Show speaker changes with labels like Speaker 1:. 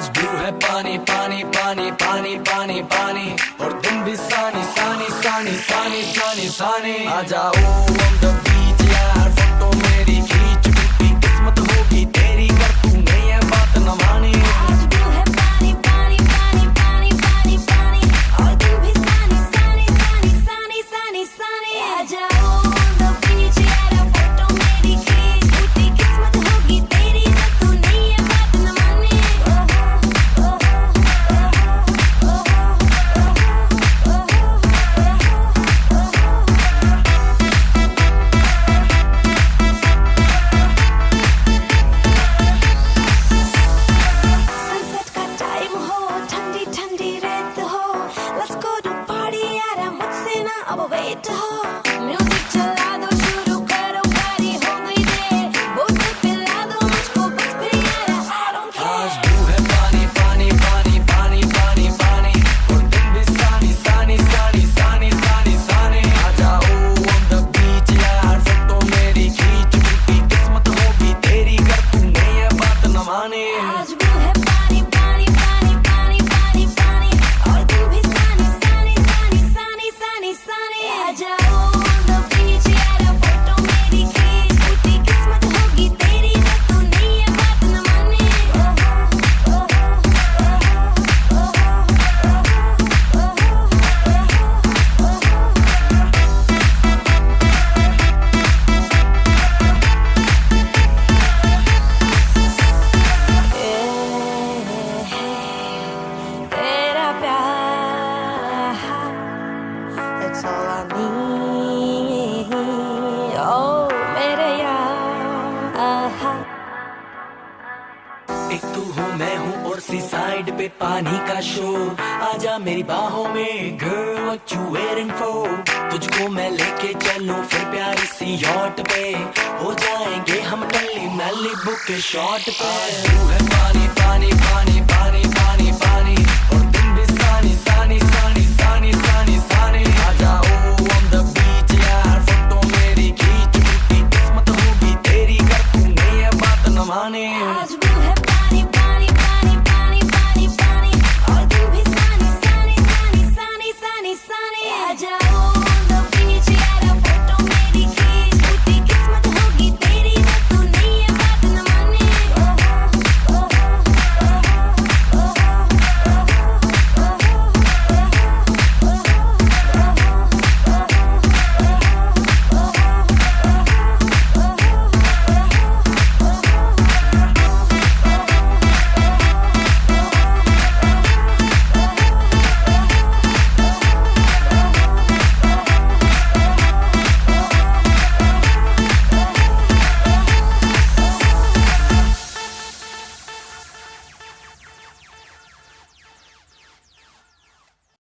Speaker 1: आज ब्लू है पानी पानी पानी पानी पानी पानी और दिन भी सानी सानी सानी सानी सानी सानी आ जाओ on the beach यार फोटो मेरी खींच टूटी किस्मत होगी तेरी कर तूने ये बात न मानी
Speaker 2: आज ब्लू है पानी पानी पानी पानी पानी पानी और दिन भी सानी सानी सानी सानी सानी सानी आ जाओ on the beach यार फोटो मेरी खींच टूटी किस्मत होगी तेरी कर तूने ये बात न मानी सनसेट का टाइम हो ठंडी ठंडी रात हो लेट्स गो टू पार्टी यार मुझसे ना अब वेट हो म्यूजिक चला दो शुरू करो गाड़ी हो गई दे बोतल पिला दो मुझको बस फिर यार आई डोंट
Speaker 1: आज
Speaker 2: केयर
Speaker 1: ब्लू है पानी पानी पानी पानी पानी पानी और दिन भी सानी सानी सानी सानी सानी सानी आ जाओ on the beach यार फोटो मेरी खींच टूटी किस्मत होगी तेरी कर तूने ये बात न मानी
Speaker 2: आज ब्लू है पानी पानी पानी पानी पानी पानी और दिन भी सानी सानी सानी सानी सानी सानी आ जाओ on the beach यार फोटो मेरी खींच टूटी किस्मत होगी तेरी कर तूने ये बात न मानी तेरा प्यार That's all I need Oh मेरे यार
Speaker 1: एक तू हूँ मैं हूँ और सी साइड पे पानी का शोर आजा मेरी बाहों में girl what you waiting for तुझको मैं लेके चलूं फिर प्यारी सी यॉट पे हो जाएंगे हम टल्ली मैली बुक के शॉट पे तू है पानी पानी पानी